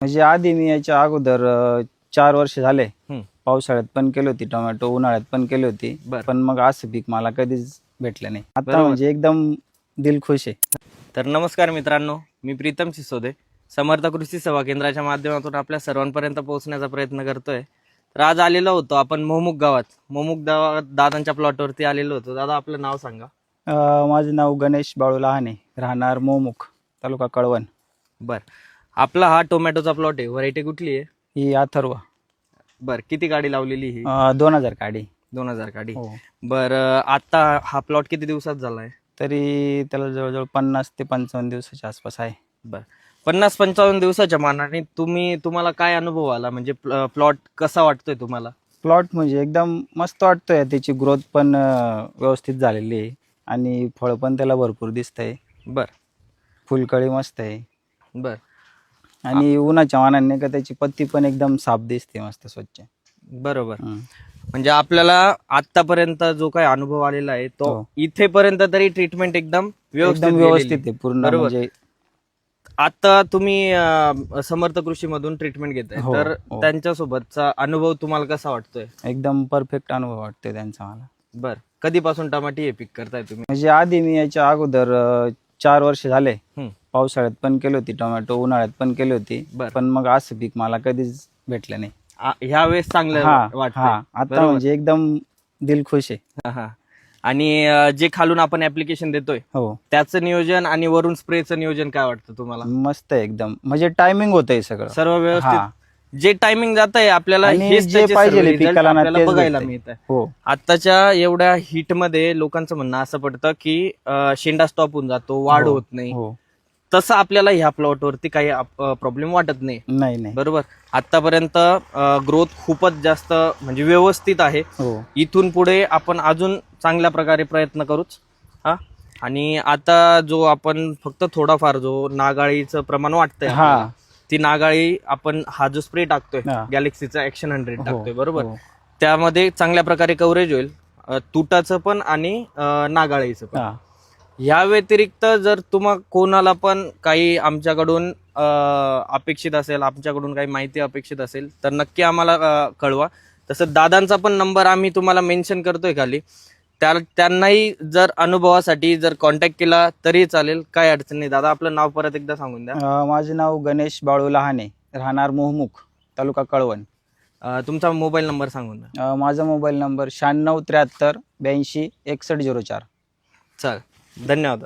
म्हणजे आधी मी याच्या अगोदर 4 वर्ष झाले. हम्म. पावसाळ्यात पण केली होती टोमॅटो, उन्हाळ्यात पण केली होती. बरं. पण मग असं पीक मला कधीच भेटलं नाही. आता बरोबर. म्हणजे एकदम दिल खुश आहे. तर नमस्कार मित्रांनो, मी प्रीतम सिसोदे समर्थ कृषी सेवा केंद्राच्या माध्यमातून आपल्या सर्वांपर्यंत पोहोचण्याचा प्रयत्न करतोय. तर आज आलेलो होतो आपण मोमुक गावात दादांच्या प्लॉटवरती आलेलो होतो. दादा आपलं नाव सांगा. माझं नाव गणेश बाळू लहाने, राहणार मोमुख, तालुका कळवण. बर, आपला हा टोमॅटोचा प्लॉट आहे. व्हरायटी कुठली आहे? ही अथर्व. बर, किती गाडी लावलेली ही? 2000 काडी. 2000 गाडी. हो. बर, आता हा प्लॉट किती दिवसात झालाय? तरी त्याला जवळजवळ 50 ते 55 दिवसाच्या आसपास आहे. बर, 50-55 दिवसाच्या मानाने तुम्हाला काय अनुभव आला? म्हणजे प्लॉट कसा वाटतोय तुम्हाला? प्लॉट म्हणजे एकदम मस्त वाटतोय. त्याची ग्रोथ पण व्यवस्थित झालेली आहे आणि फळ पण त्याला भरपूर दिसतंय. बर फुलकळी मस्त आहे बर आणि उन्हाच्या मानाने का त्याची पत्ती पण एकदम साफ दिसते, मस्त स्वच्छ. बरोबर. हम्म. म्हणजे आपल्याला आतापर्यंत जो काही अनुभव आलेला आहे तो हो. इथेपर्यंत तरी ट्रीटमेंट एकदम एकदम व्यवस्थित आहे पूर्ण. बरोबर. म्हणजे आता तुम्ही समर्थ कृषी मधून ट्रीटमेंट घेताय, हो, तर हो. त्यांच्यासोबतचा अनुभव तुम्हाला कसा वाटतोय? एकदम परफेक्ट अनुभव वाटतोय त्यांचा मला. बर, कधीपासून टमाटी हे पीक करताय तुम्ही? म्हणजे आधी मी याच्या अगोदर 4 वर्ष झाले. हम्म. पावसाळ्यात पण केली होती टोमॅटो, उन्हाळ्यात पण केली होती. बरं. पण मग असं पीक मला कधीच भेटलं नाही. ह्या वेळेस चांगलं हा, वाटतंय. आता बरोबर. म्हणजे एकदम दिल खुश आहे. हा, हा. आणि जे खालून आपण ऍप्लिकेशन देतोय हो, त्याचं नियोजन आणि वरून स्प्रेचं नियोजन काय वाटतं तुम्हाला? मस्त आहे एकदम. म्हणजे टायमिंग होतंय सगळं. सर्व हा. व्यवस्थित जे टायमिंग जात आहे आपल्याला आणि हेच जे त्याचे पाहिजे सर्व result पिकाला ना आपल्याला तेच बघायला भेटतंय. मिळत आहे. हो, आताच्या एवढ्या हिट मध्ये लोकांचं म्हणणं असं पडतं की शेंडा स्टॉप होऊन जातो, वाढ हो, होत नाही. हो. तसं आपल्याला ह्या प्लॉट वरती काही प्रॉब्लेम वाटत नाही. नाही नाही. बरोबर. आतापर्यंत ग्रोथ खूपच जास्त म्हणजे व्यवस्थित आहे. हो, इथून पुढे आपण अजून चांगल्या प्रकारे प्रयत्न करूच. हा. आणि आता जो आपण फक्त थोडाफार जो नागाळीचं प्रमाण वाटतंय हा. आपल्याला, ती नागाळी आपण हा जो स्प्रे टाकतोय हा. गॅलेक्सीचा ऍक्शन 100 टाकतोय. हो, बरोबर. हो. त्यामध्ये चांगल्या प्रकारे कव्हरेज होईल तुटाचं पण आणि नागाळीचं पण. हा. या व्यतिरिक्त जर तुम्हाला कोणाला पण काही आमच्याकडून अपेक्षित असेल, आमच्याकडून काही माहिती अपेक्षित असेल, तर नक्की आम्हाला कळवा. तसं दादांचा पण नंबर आम्ही तुम्हाला मेन्शन करतोय खाली. त्यांनाही जर अनुभवासाठी जर कॉन्टॅक्ट केला तरी चालेल, काय अडचण नाही. दादा आपलं नाव परत एकदा सांगून द्या. माझे नाव गणेश बाळू लहाने, राहणार मोहमुख, तालुका कळवण. तुमचा मोबाईल नंबर सांगून द्या. माझा मोबाईल नंबर 9673 82 6104. चल, धन्यवाद.